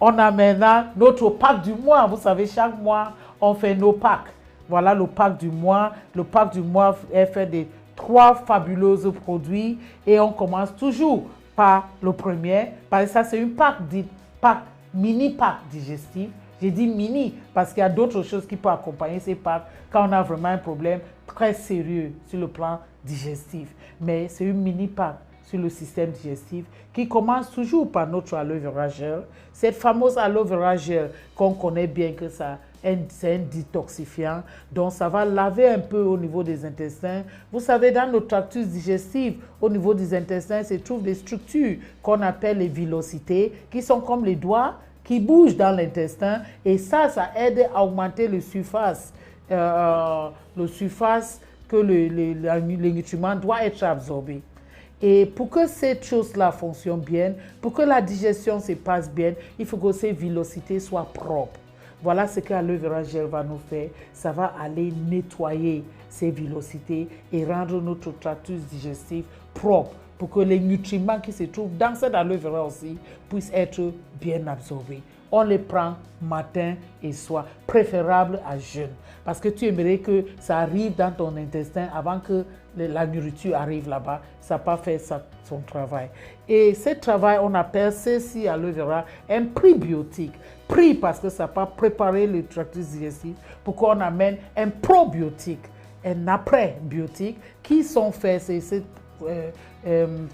On a maintenant notre pack du mois. Vous savez, chaque mois, on fait nos packs. Voilà le pack du mois. Le pack du mois est fait de 3 fabuleux produits. Et on commence toujours par le premier. Parce que ça, c'est une pack dite pack, mini pack digestif. J'ai dit mini parce qu'il y a d'autres choses qui peuvent accompagner ces packs quand on a vraiment un problème très sérieux sur le plan digestif. Mais c'est une mini pack sur le système digestif qui commence toujours par notre aloe vera gel. Cette fameuse aloe vera gel qu'on connaît bien que ça c'est un détoxifiant, donc ça va laver un peu au niveau des intestins. Vous savez, dans notre tractus digestif, au niveau des intestins, se trouvent des structures qu'on appelle les villosités, qui sont comme les doigts qui bougent dans l'intestin, et ça aide à augmenter le surface que les nutriments doivent être absorbés. Et pour que cette chose-là fonctionne bien, pour que la digestion se passe bien, il faut que ces villosités soient propres. Voilà ce que l'aloe vera gel va nous faire. Ça va aller nettoyer ces villosités et rendre notre tractus digestif propre pour que les nutriments qui se trouvent dans cette aloe vera aussi puissent être bien absorbés. On les prend matin et soir, préférable à jeûne. Parce que tu aimerais que ça arrive dans ton intestin avant que la nourriture arrive là-bas. Ça n'a pas fait son travail. Et ce travail, on appelle ceci, aloe vera, un prébiotique. Pré parce que ça n'a pas préparé le tractus digestif, pour qu'on amène un probiotique, un après-biotique, qui sont faits, c'est ce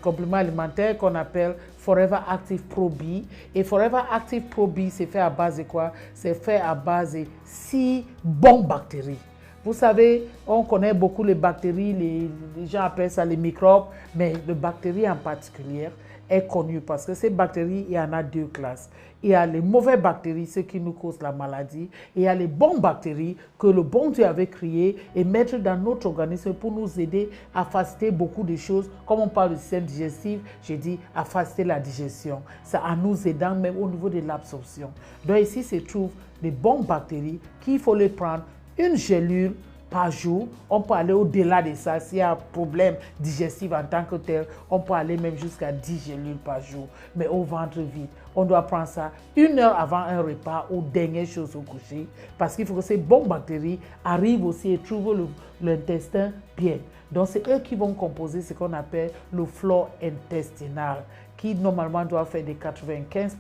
complément alimentaire qu'on appelle Forever Active Pro B. Et Forever Active Pro B, c'est fait à base de quoi? C'est fait à base de 6 bonnes bactéries. Vous savez, on connaît beaucoup les bactéries, les gens appellent ça les microbes, mais les bactéries en particulier est connue parce que ces bactéries, il y en a 2 classes. Il y a les mauvaises bactéries, ceux qui nous causent la maladie, et il y a les bonnes bactéries que le bon Dieu avait créées et mettre dans notre organisme pour nous aider à faciliter beaucoup de choses. Comme on parle du système digestif, j'ai dit à faciliter la digestion. Ça en nous aidant même au niveau de l'absorption. Donc ici se trouvent les bonnes bactéries qu'il faut les prendre une gélule par jour. On peut aller au-delà de ça. S'il y a un problème digestif en tant que tel, on peut aller même jusqu'à 10 gélules par jour. Mais au ventre vide, on doit prendre ça 1 heure avant un repas ou dernière chose au coucher. Parce qu'il faut que ces bonnes bactéries arrivent aussi et trouvent l'intestin bien. Donc c'est eux qui vont composer ce qu'on appelle le flore intestinal, qui normalement doit faire des 95%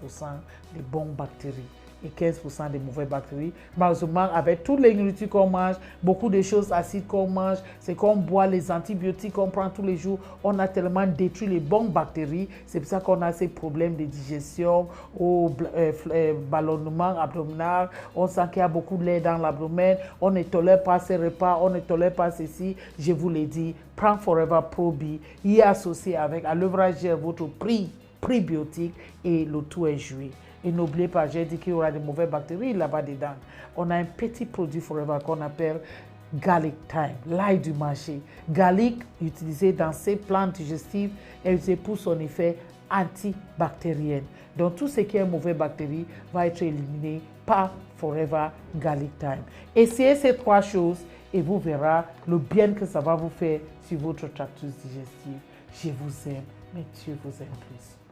des bonnes bactéries et 15% des mauvaises bactéries. Malheureusement, avec toutes les nourritures qu'on mange, beaucoup de choses acides qu'on mange, c'est qu'on boit, les antibiotiques qu'on prend tous les jours, on a tellement détruit les bonnes bactéries. C'est pour ça qu'on a ces problèmes de digestion, au ballonnement abdominal, on sent qu'il y a beaucoup de lait dans l'abdomen, on ne tolère pas ces repas, on ne tolère pas ceci. Je vous l'ai dit, prends Forever Pro B, y associé avec aloe vera gel, votre prébiotique, et le tout est joué. Et n'oubliez pas, j'ai dit qu'il y aura des mauvaises bactéries là-bas dedans. On a un petit produit Forever qu'on appelle Garlic Thyme, l'ail du marché. Garlic, utilisé dans ces plantes digestives, est utilisé pour son effet antibactérien. Donc tout ce qui est mauvaises bactéries va être éliminé par Forever Garlic Thyme. Essayez ces 3 choses et vous verrez le bien que ça va vous faire sur votre tractus digestif. Je vous aime, mais Dieu vous aime plus.